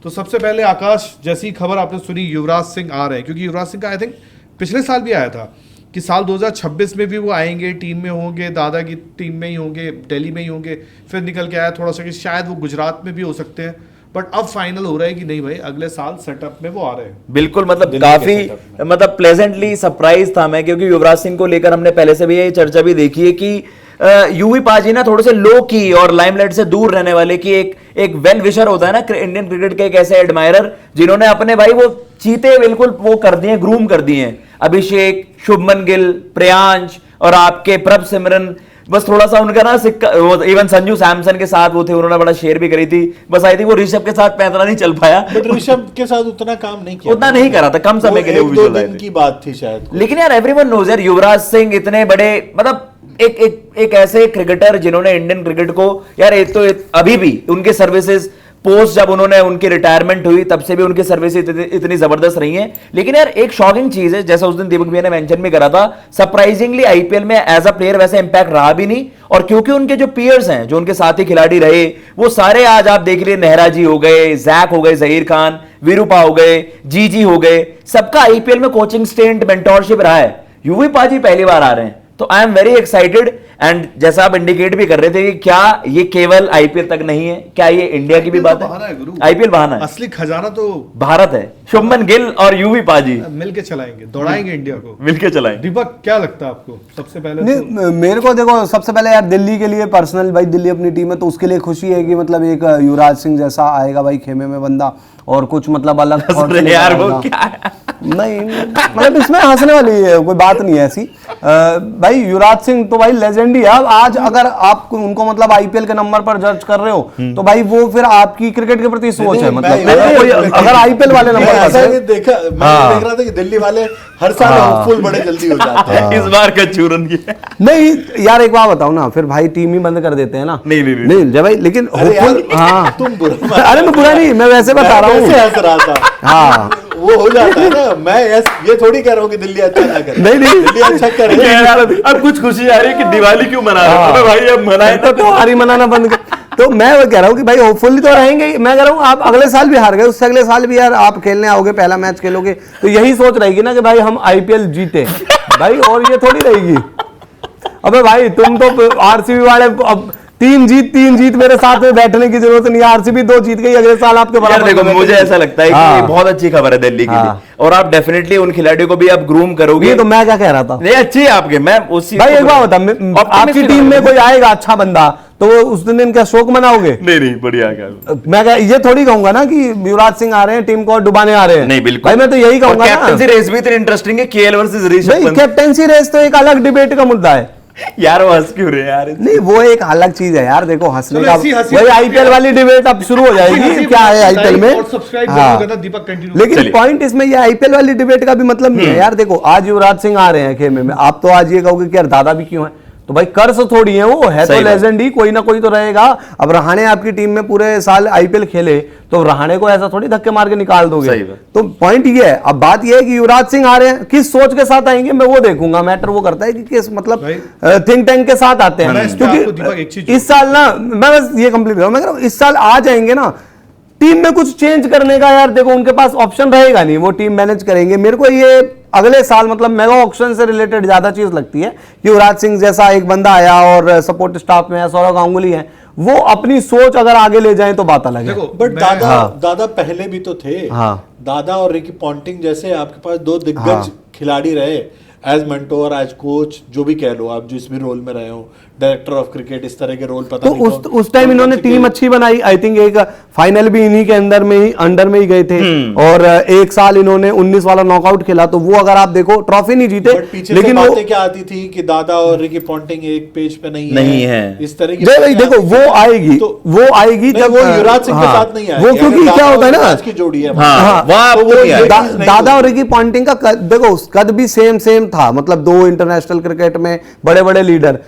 तो सबसे पहले आकाश, जैसी खबर आपने सुनी युवराज सिंह आ रहे हैं, क्योंकि युवराज सिंह का आई थिंक पिछले साल भी आया था कि साल 2026 में भी वो आएंगे, टीम में होंगे, दादा की टीम में ही होंगे, दिल्ली में ही होंगे, फिर निकल के आया थोड़ा सा कि शायद वो गुजरात में भी हो सकते हैं, बट अब फाइनल हो रहा है कि नहीं भाई अगले साल सेटअप में वो आ रहे हैं। बिल्कुल, मतलब काफी मतलब प्लेजेंटली सरप्राइज था मैं, क्योंकि युवराज सिंह को लेकर हमने पहले से भी ये चर्चा भी देखी है कि यूवी पाजी ना थोड़े से लो की और लाइमलाइट से दूर रहने वाले की एक वेल विशर होता है ना इंडियन क्रिकेट के, एक ऐसे एडमायरर जिन्होंने अपने भाई वो चीते बिल्कुल वो कर दिए, ग्रूम कर दिए। अभिषेक, शुभमन गिल, प्रियांश और आपके प्रभ सिमरन, बस थोड़ा सा उनका ना सिक्का, इवन संजू सैमसन के साथ वो थे, उन्होंने बड़ा शेयर भी करी थी, बस आई थी वो ऋषभ के साथ पैंतरा नहीं चल पाया, बट ऋषभ के साथ उतना काम नहीं किया, उतना नहीं करा था, कम समय के लिए, एक दो दिन की बात थी शायद। लेकिन यार एवरीवन नोज यार, युवराज सिंह इतने बड़े, मतलब एक ऐसे क्रिकेटर जिन्होंने इंडियन क्रिकेट को यार, एक तो अभी भी उनके सर्विसेज पोस्ट जब उन्होंने उनकी रिटायरमेंट हुई तब से भी उनकी सर्विसेज इतनी जबरदस्त रही हैं। लेकिन यार एक शॉकिंग चीज है, जैसा उस दिन दीपक भैया ने मेंशन भी करा था, सरप्राइजिंगली आईपीएल में एज अ प्लेयर वैसे इंपैक्ट रहा भी नहीं, और क्योंकि उनके जो पीयर्स हैं, जो उनके साथी खिलाड़ी रहे, वो सारे आज आप देख लिए, नेहरा जी हो गए, जैक हो गए, जहीर खान, वीरूपा हो गए, जी हो गए, सबका आईपीएल में कोचिंग स्टेंट, मेंटोरशिप रहा है। यूवी पाजी पहली बार आ रहे हैं, तो I am very excited. And जैसा आप इंडिकेट भी कर रहे थे कि क्या ये केवल आईपीएल तक नहीं है, क्या ये इंडिया की भी बात है? आईपीएल बहाना है, असली खजाना तो भारत है। शुभमन गिल और यूवी पाजी मिलके चलाएंगे, दौड़ाएंगे इंडिया को, मिलके चलाएंगे। दीपक क्या लगता है आपको? सबसे पहले नहीं, मेरे को देखो सबसे पहले यार दिल्ली के लिए पर्सनल, भाई दिल्ली अपनी टीम है तो उसके लिए खुशी है कि मतलब एक युवराज सिंह जैसा आएगा भाई खेमे में बंदा, और कुछ मतलब अलग यार वो क्या है? नहीं मतलब इसमें हंसने वाली है कोई बात नहीं है ऐसी। भाई युवराज सिंह तो भाई लेजेंड ही है। आज अगर आप उनको मतलब आईपीएल के नंबर पर जज कर रहे हो तो भाई वो फिर आपकी क्रिकेट के प्रति सोच है, मतलब अगर आईपीएल वाले नंबर ऐसा देखा, मैं देख रहा था कि दिल्ली वाले हर साल होपफुल बड़े जल्दी हो जाते हैं, इस बार का चूरन किया। नहीं यार एक बात बताओ ना, फिर भाई टीम ही बंद कर देते हैं ना। नहीं जब भाई, लेकिन हाँ तुम बुरा, अरे मैं बुरा नहीं, मैं वैसे बता रहा हूँ। हाँ वो हो जाता है ना, मैं ये थोड़ी कह रहा हूँ कि दिल्ली अच्छा ना करे, नहीं दिल्ली अच्छा करे। अब कुछ खुशी आ रही है कि दिवाली क्यों मना रहे हो? भाई अब मनाए तो त्योहार ही मनाना बंद कर। तो मैं वो कह रहा हूँ कि भाई होपफुली तो रहेंगे ही। मैं कह रहा हूँ आप अगले साल भी हार गए, उससे अगले साल भी यार आप खेलने आओगे, पहला मैच खेलोगे तो यही सोच रहेगी ना कि भाई हम आईपीएल जीते भाई, और ये थोड़ी रहेगी। अबे भाई तुम तो आरसीबी वाले, अब तीन जीत मेरे साथ में बैठने की जरूरत नहीं है, आरसीबी 2 जीत गई, अगले साल आपके बराबर। देखो मुझे ऐसा लगता है कि बहुत अच्छी खबर है दिल्ली के लिए, और आप डेफिनेटली उन खिलाड़ियों को भी आप ग्रूम करोगे। तो मैं क्या कह रहा था, नहीं अच्छी है आपके, मैं उसी भाई एक बात बता, आपकी टीम में कोई आएगा अच्छा बंदा तो उस दिन क्या शोक मनाओगे? नहीं बढ़िया क्या, मैं ये थोड़ी कहूंगा ना कि युवराज सिंह आ रहे हैं टीम को डुबाने आ रहे हैं। नहीं बिल्कुल भाई मैं तो यही कहूंगा ना, कैप्टनसी रेस भी इतनी इंटरेस्टिंग है, KL versus Rishabh Pant. Captaincy race तो एक अलग डिबेट का मुद्दा है यार, वो हंस क्यों रहे यार? नहीं वो एक अलग चीज है यार, देखो हंसने का वही आईपीएल वाली डिबेट अब शुरू हो जाएगी, क्या है आईपीएल में। लेकिन पॉइंट इसमें ये आईपीएल वाली डिबेट का भी मतलब नहीं है यार। देखो आज युवराज सिंह आ रहे हैं खेमे में, आप तो आज ये कहोगे कि यार दादा भी क्यों है, तो भाई कर्ज थोड़ी है, वो है तो लेजेंड ही, कोई ना कोई तो रहेगा। अब रहाणे आपकी टीम में पूरे साल आईपीएल खेले तो रहाणे को ऐसा थोड़ी धक्के मार के निकाल दोगे। तो पॉइंट ये है, अब बात ये है कि युवराज सिंह आ रहे हैं, किस सोच के साथ आएंगे मैं वो देखूंगा। मैटर वो करता है कि किस मतलब थिंक टैंक के साथ आते हैं, क्योंकि इस साल ना मैं बस ये कंप्लीट करूं, मैं कह रहा हूं इस साल आ जाएंगे ना टीम में कुछ चेंज करने का, यार देखो उनके पास ऑप्शन रहेगा नहीं, वो टीम मैनेज करेंगे। मेरे को ये अगले साल मतलब मेगा ऑक्शन से रिलेटेड ज्यादा चीज लगती है कि युवराज सिंह जैसा एक बंदा आया और सपोर्ट स्टाफ में सौरव गांगुली है, वो अपनी सोच अगर आगे ले जाए तो बात अलग है। बट दादा पहले भी तो थे। दादा और रिकी पॉन्टिंग जैसे आपके पास 2 दिग्गज खिलाड़ी रहे, एज मेंटोर, एज कोच, जो भी कह लो आप, जिस भी रोल में रहे हो, डायरेक्टर ऑफ क्रिकेट, इस तरह के रोल पता नहीं। तो उस टाइम इन्होंने टीम अच्छी बनाई, आई थिंक एक फाइनल भी इन्हीं के अंडर में ही गए थे, और एक साल इन्होंने 19 वाला नॉकआउट खेला, तो वो अगर आप देखो ट्रॉफी नहीं जीते, लेकिन बातें क्या आती थी कि दादा और रिकी पॉन्टिंग एक पेज पे नहीं है, इस तरह की। देखो वो आएगी जब वो युवराज सिंह के साथ नहीं आएगी, वो क्योंकि क्या होता है ना की जोड़ी है, दादा और रिकी पॉन्टिंग का देखो कद भी सेम था, मतलब 2 इंटरनेशनल क्रिकेट में बड़े बड़े लीडर।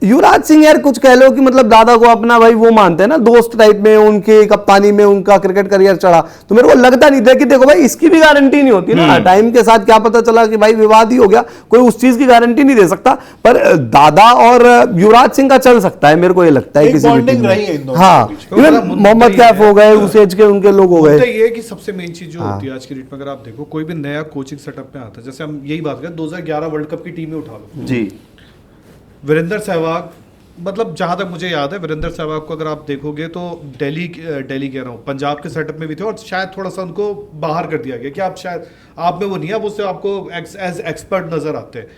युवराज सिंह यार कुछ कह लो कि मतलब दादा को अपना भाई वो मानते हैं ना, दोस्त टाइप में, उनके कप्तानी में उनका क्रिकेट करियर चढ़ा, तो मेरे को लगता नहीं था कि देखो भाई इसकी भी गारंटी नहीं होती ना, टाइम के साथ क्या पता चला कि भाई विवाद ही हो गया, कोई उस चीज की गारंटी नहीं दे सकता, पर दादा और युवराज सिंह का चल सकता है, मेरे को ये लगता है किसी भी टीम में। हाँ, इवन मोहम्मद कैफ हो गए, उस एज के उनके लोग हो गए। ये कि सबसे मेन चीज जो होती है आज की डेट में, अगर आप देखो कोई भी नया कोचिंग सेटअप में आता है, जैसे हम यही बात करें 2011 वर्ल्ड कप की टीम में उठा लो जी, वीरेंद्र सहवाग, मतलब जहां तक मुझे याद है वीरेंद्र सहवाग को अगर आप देखोगे तो दिल्ली कह रहा हूँ, पंजाब के सेटअप में भी थे और शायद थोड़ा सा उनको बाहर कर दिया गया कि आप शायद आप में वो नहीं है, वो उससे आपको एज एक्सपर्ट नजर आते हैं।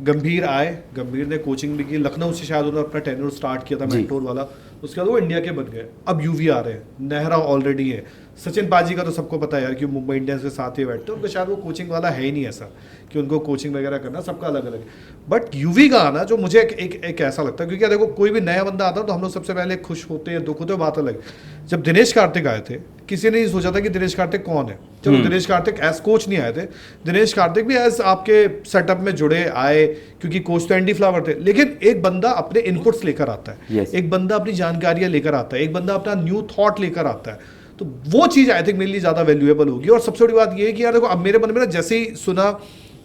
गंभीर आए, गंभीर ने कोचिंग भी की, लखनऊ से शायद उन्होंने अपना टेन्योर स्टार्ट किया था मेंटोर वाला, उसके बाद वो इंडिया के बन गए। अब यूवी आ रहे हैं, नेहरा ऑलरेडी है, सचिन पाजी का तो सबको पता है यार कि मुंबई इंडियंस के साथ ही बैठते हैं, उनको शायद वो कोचिंग वाला है ही नहीं ऐसा कि उनको कोचिंग वगैरह करना, सबका अलग अलग है। बट यूवी का आना जो मुझे एक ऐसा लगता है, क्योंकि देखो कोई भी नया बंदा आता है तो हम लोग सबसे पहले खुश होते हैं, दुख होते हैं, बात अलग। जब दिनेश कार्तिक आए थे, किसी ने नहीं सोचा था कि दिनेश कार्तिक कौन है। चलो दिनेश कार्तिक एज कोच नहीं आए थे, दिनेश कार्तिक भी एज आपके सेटअप में जुड़े आए, क्योंकि कोच तो एंडी फ्लावर थे, लेकिन एक बंदा अपने इनपुट्स लेकर आता है, एक बंदा अपनी जानकारियां लेकर आता है, एक बंदा अपना न्यू थॉट लेकर आता है, तो वो चीज आई थिंक मेरे लिए ज्यादा वैल्यूएबल होगी। और सबसे बड़ी बात ये है कि यार देखो अब मेरे मन में ना जैसे ही सुना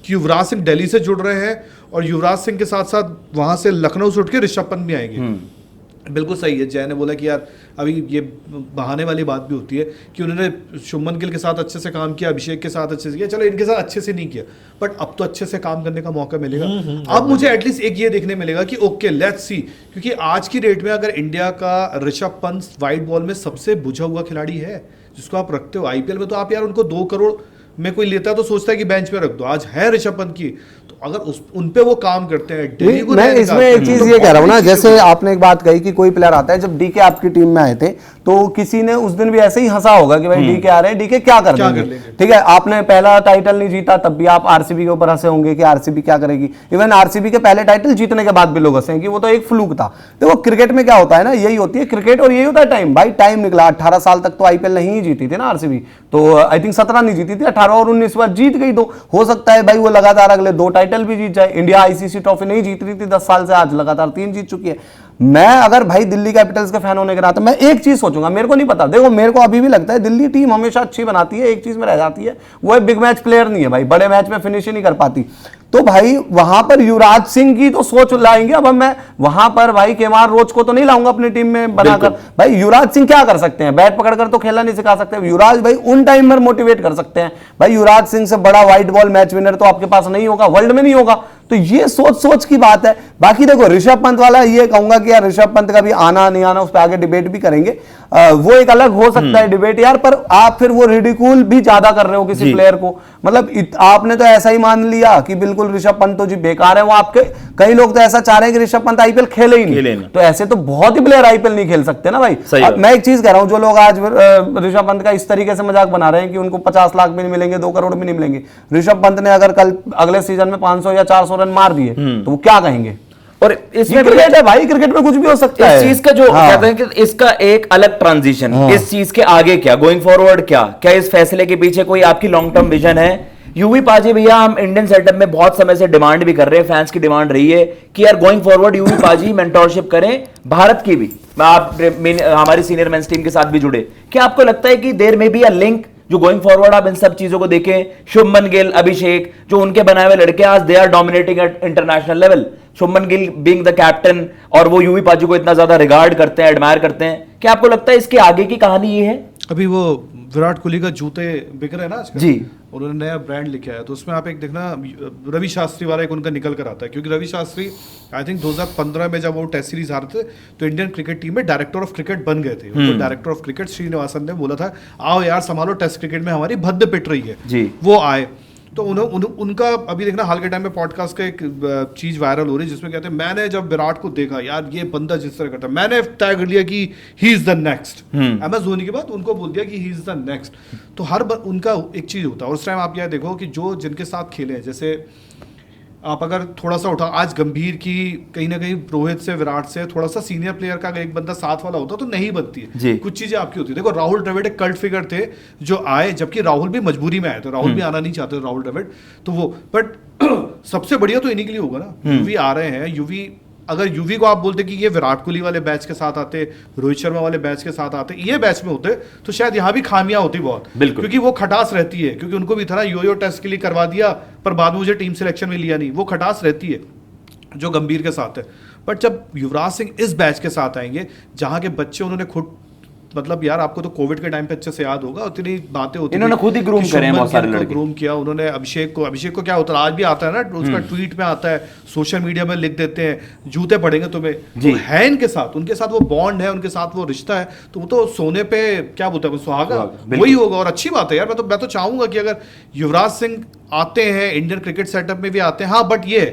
कि युवराज सिंह दिल्ली से जुड़ रहे हैं और युवराज सिंह के साथ साथ वहां से लखनऊ से उठ के ऋषभ पंत भी आएंगे, बिल्कुल सही है। जय ने बोला कि यार अभी ये बहाने वाली बात भी होती है कि उन्होंने शुभमन गिल के साथ अच्छे से काम किया, अभिषेक के साथ अच्छे से किया, चलो इनके साथ अच्छे से नहीं किया, बट अब तो अच्छे से काम करने का मौका मिलेगा। अब मुझे एटलीस्ट एक ये देखने मिलेगा कि ओके लेट्स सी, क्योंकि आज की डेट में अगर इंडिया का ऋषभ पंत वाइट बॉल में सबसे बुझा हुआ खिलाड़ी है जिसको आप रखते हो आईपीएल में, तो आप यार उनको 2 करोड़ में कोई लेता है तो सोचता है कि बेंच पे रख दो, आज है ऋषभ पंत की, तो अगर उन पे वो काम करते हैं। मैं इसमें एक चीज ये कह रहा हूँ ना, जैसे आपने एक बात कही कि कोई प्लेयर आता है, जब डीके आपकी टीम में आए थे तो किसी ने उस दिन भी ऐसे ही हंसा होगा कि भाई डीके आ रहे हैं, डीके क्या कर देंगे, ठीक है, आपने पहला टाइटल नहीं जीता तब भी आप आरसीबी के ऊपर हंसे होंगे कि आरसीबी क्या करेगी, इवन आरसीबी के पहले टाइटल जीतने के बाद भी लोग हंसे कि वो तो एक फ्लूक था। देखो क्रिकेट में क्या होता है ना, यही होती है क्रिकेट और यही होता है टाइम, भाई टाइम निकला, 18 साल तक तो आईपीएल नहीं जीती थी ना आरसीबी, तो आई थिंक 17 नहीं जीती थी, 18 और 19 बार जीत गई, तो हो सकता है भाई वो लगातार अगले 2 टाइटल भी जीत जाए। इंडिया आईसीसी ट्रॉफी नहीं जीत रही थी 10 साल से, आज लगातार 3 जीत चुकी है। मैं अगर भाई दिल्ली कैपिटल्स के फैन होने के नाते मैं एक चीज सोचूंगा, मेरे को नहीं पता, देखो मेरे को अभी भी लगता है दिल्ली टीम हमेशा अच्छी बनाती है, एक चीज में रह जाती है, वो है बिग मैच प्लेयर नहीं है भाई, बड़े मैच में फिनिश ही नहीं कर पाती। तो भाई वहां पर युवराज सिंह की तो सोच लाएंगे, अब मैं वहां पर भाई केमार रोच को तो नहीं लाऊंगा अपनी टीम में बनाकर, भाई युवराज सिंह क्या कर सकते हैं, बैट पकड़कर तो खेलना नहीं सिखा सकते, युवराज भाई उन टाइम में मोटिवेट कर सकते हैं, भाई युवराज सिंह से बड़ा व्हाइट बॉल मैच विनर तो आपके पास नहीं होगा, वर्ल्ड में नहीं होगा, तो ये सोच की बात है। बाकी देखो ऋषभ पंत वाला ये कहूंगा कि यार ऋषभ पंत का भी आना नहीं आना उस पर आगे डिबेट भी करेंगे, वो एक अलग हो सकता है डिबेट यार, पर आप फिर वो रिडिकूल भी ज्यादा कर रहे हो किसी प्लेयर को, मतलब आपने तो ऐसा ही मान लिया कि बिल्कुल ऋषभ पंत तो जी बेकार है, वो आपके कई लोग तो ऐसा चाह रहे हैं कि ऋषभ पंत आईपीएल खेले ही नहीं, तो ऐसे तो बहुत ही प्लेयर आईपीएल नहीं खेल सकते ना भाई। मैं एक चीज कह रहा हूं, जो लोग आज ऋषभ पंत का इस तरीके से मजाक बना रहे हैं कि उनको 50 लाख भी नहीं मिलेंगे, 2 करोड़ भी नहीं मिलेंगे, ऋषभ पंत ने अगर कल अगले सीजन में 500 या 400 रन मार दिए तो वो क्या कहेंगे। और इसमें क्रिकेट है भाई, क्रिकेट में कुछ भी हो सकता है। इस चीज का जो कहते हैं कि इसका एक अलग ट्रांजिशन, इस चीज के आगे क्या गोइंग फॉरवर्ड, क्या इस फैसले के पीछे कोई आपकी लॉन्ग टर्म विजन है। यूवी पाजी भैया, हम इंडियन सेटअप में बहुत समय से डिमांड भी कर रहे हैं, फैंस की डिमांड रही है कि यार गोइंग फॉरवर्ड यूवी पाजी मेंटोरशिप करें, भारत की भी, आप हमारी सीनियर मेंस टीम के साथ भी जुड़े। क्या आपको लगता है कि देयर में बी अ लिंक जो गोइंग फॉरवर्ड आप इन सब चीजों को देखें, शुभमन गिल, अभिषेक, जो उनके बनाए हुए लड़के आज they are dominating at international level, Shubman Gill being the captain, और वो यूवी पाजी को इतना ज्यादा रिगार्ड करते हैं, एडमायर करते हैं, क्या आपको लगता है इसके आगे की कहानी ये है? अभी वो विराट कोहली का जूते बिक रहे हैं ना आजकल जी, उन्होंने नया ब्रांड लिखा है, तो उसमें आप एक देखना रवि शास्त्री वाला एक उनका निकल कर आता है, क्योंकि रवि शास्त्री आई थिंक 2015 में जब वो टेस्ट सीरीज आ रहे थे तो इंडियन क्रिकेट टीम में डायरेक्टर ऑफ क्रिकेट बन गए थे। तो डायरेक्टर ऑफ क्रिकेट श्रीनिवासन ने बोला था आओ यार संभालो, टेस्ट क्रिकेट में हमारी भद्द पिट रही है जी, वो आए। तो उनका अभी देखना हाल के टाइम में पॉडकास्ट का एक चीज वायरल हो रही है जिसमें कहते हैं मैंने जब विराट को देखा यार ये बंदा जिस तरह करता है, मैंने तय कर लिया कि he is the next, MS Dhoni के बाद उनको बोल दिया कि ही इज द नेक्स्ट। तो हर उनका एक चीज होता है, और उस टाइम आप यह देखो कि जो जिनके साथ खेले हैं, जैसे आप अगर थोड़ा सा उठा आज गंभीर की कहीं ना कहीं रोहित से विराट से थोड़ा सा सीनियर प्लेयर का एक बंदा साथ वाला होता तो नहीं बनती है, कुछ चीजें आपकी होती है। देखो राहुल द्रविड़ एक कल्ट फिगर थे जो आए, जबकि राहुल भी मजबूरी में आए थे, राहुल भी आना नहीं चाहते राहुल द्रविड़, तो वो बट सबसे बढ़िया तो इन्हीं के लिए होगा ना, यूवी आ रहे हैं, यूवी अगर यूवी को आप बोलते कि ये विराट कोहली वाले बैच के साथ आते, रोहित शर्मा वाले बैच के साथ आते, ये बैच में होते, तो शायद यहाँ भी खामियां होती बहुत, क्योंकि वो खटास रहती है, क्योंकि उनको भी था ना यो टेस्ट के लिए करवा दिया पर बाद में मुझे टीम सिलेक्शन में लिया नहीं, वो खटास रहती है जो गंभीर के साथ है। बट जब युवराज सिंह इस बैच के साथ आएंगे जहां के बच्चे उन्होंने खुद, मतलब यार आपको तो कोविड के टाइम पे अच्छे से याद होगा, उतनी बातें होती, इन्होंने खुद ही ग्रूम करे हैं बहुत सारे लड़के, ग्रूम किया उन्होंने अभिषेक को क्या होता है आज भी आता है ना, उसका ट्वीट में आता है, सोशल मीडिया में लिख देते हैं जूते पड़ेंगे तुम्हें, तो है इनके साथ, उनके साथ वो बॉन्ड है, उनके साथ वो रिश्ता है, तो वो तो सोने पे क्या बोलते हैं सुहागा वही होगा। और अच्छी बात है यार, मैं तो चाहूंगा कि अगर युवराज सिंह आते हैं इंडियन क्रिकेट सेटअप में भी आते हैं, हाँ बट ये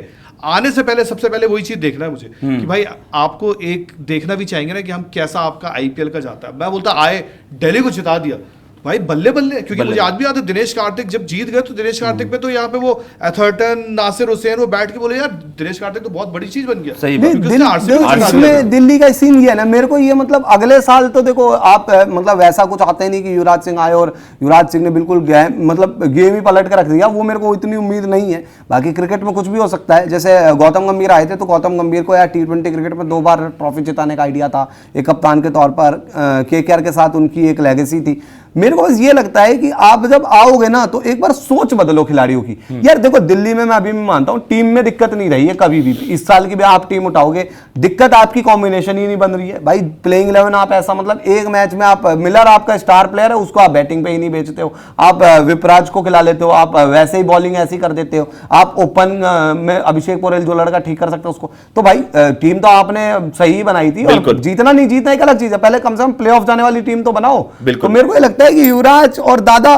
आने से पहले सबसे पहले वही चीज देखना है मुझे कि भाई आपको एक देखना भी चाहेंगे ना कि हम कैसा आपका आईपीएल का जाता है। मैं बोलता आए दिल्ली को जिता दिया भाई, बल्ले बल्ले, क्योंकि मुझे आज भी याद है दिनेश कार्तिक जब जीत गए तो दिनेश कार्तिक पे तो यहाँ पे वो एथर्टन, नासिर हुसैन वो बैठ के बोले यार दिनेश कार्तिक तो बहुत बड़ी चीज बन गया। सही इसमें दिल्ली का सीन ये है ना, मेरे को ये मतलब अगले साल तो देखो आप मतलब वैसा कुछ आते नहीं कि युवराज सिंह आए और युवराज सिंह ने बिल्कुल मतलब गेम ही पलट कर रख दिया, वो मेरे को इतनी उम्मीद नहीं है। बाकी क्रिकेट में कुछ भी हो सकता है, जैसे गौतम गंभीर आए थे तो गौतम गंभीर को यार T20 क्रिकेट में 2 बार ट्रॉफी जिताने का आइडिया था, एक कप्तान के तौर पर KKR के साथ उनकी एक लेगेसी थी। मेरे को बस ये लगता है कि आप जब आओगे ना तो एक बार सोच बदलो खिलाड़ियों की। यार देखो दिल्ली में मैं अभी भी मानता हूं टीम में दिक्कत नहीं रही है कभी भी, इस साल की भी आप टीम उठाओगे दिक्कत आपकी कॉम्बिनेशन ही नहीं बन रही है भाई। प्लेइंग 11 आप ऐसा मतलब एक मैच में आप मिलर आपका स्टार प्लेयर है, उसको आप बैटिंग पे ही नहीं बेचते हो, आप विपराज को खिला लेते हो, आप वैसे ही बॉलिंग ऐसी कर देते हो, आप ओपन में अभिषेक पोरेल जो लड़का ठीक कर सकते हो उसको, तो भाई टीम तो आपने सही बनाई थी। और जीतना नहीं जीतना एक अलग चीज है, पहले कम से कम प्ले ऑफ जाने वाली टीम तो बनाओ। तो मेरे को लगता है कि युवराज और दादा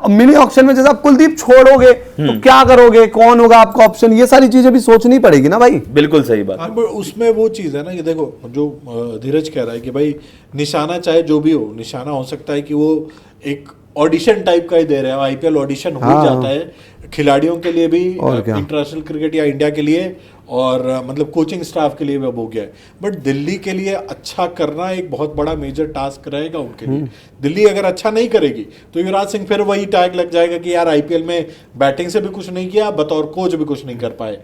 मिनी ऑक्शन में जैसे आप कुलदीप छोड़ोगे तो क्या करोगे, कौन होगा आपका ऑप्शन, ये सारी चीजें भी सोचनी पड़ेगी ना भाई। बिल्कुल सही बात। अब उसमें वो चीज है ना कि देखो जो धीरज कह रहा है कि भाई निशाना चाहे जो भी हो, निशाना हो सकता है कि वो एक ऑडिशन टाइप का ही दे रहे हैं, आईपीएल ऑडिशन हो जाता है खिलाड़ियों के लिए भी, इंटरनेशनल क्रिकेट या इंडिया के लिए, और मतलब कोचिंग स्टाफ के लिए भी अब हो गया है। बट दिल्ली के लिए अच्छा करना एक बहुत बड़ा मेजर टास्क रहेगा उनके लिए। दिल्ली अगर अच्छा नहीं करेगी तो युवराज सिंह फिर वही टैग लग जाएगा कि यार आईपीएल में बैटिंग से भी कुछ नहीं किया, बतौर कोच भी कुछ नहीं कर पाए।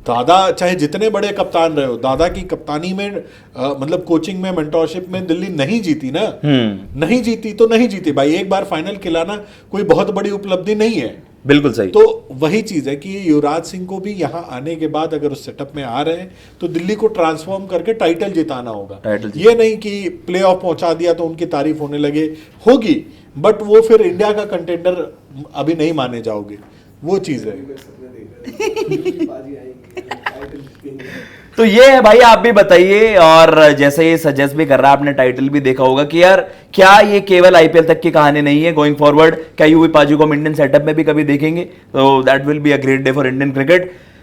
दादा चाहे जितने बड़े कप्तान रहे हो, दादा की कप्तानी में मतलब कोचिंग में, मेंटोरशिप में दिल्ली नहीं जीती ना, नहीं जीती तो नहीं जीती भाई, एक बार फाइनल खिलाना कोई बहुत बड़ी उपलब्धि नहीं है। बिल्कुल सही। तो वही चीज है कि युवराज सिंह को भी यहाँ आने के बाद अगर उस सेटअप में आ रहे हैं तो दिल्ली को ट्रांसफॉर्म करके टाइटल जिताना होगा। ये नहीं कि प्ले ऑफ पहुंचा दिया तो उनकी तारीफ होने लगे, होगी बट वो फिर इंडिया का कंटेंडर अभी नहीं माने जाओगे, वो चीज है। तो ये है भाई, आप भी बताइए। और जैसे ये सजेस्ट भी कर रहा है, आपने टाइटल भी देखा होगा कि यार क्या ये केवल आईपीएल तक की कहानी नहीं है, गोइंग फॉरवर्ड क्या यूवी पाजी को हम इंडियन सेटअप में भी कभी देखेंगे, तो that will be a great day for Indian cricket.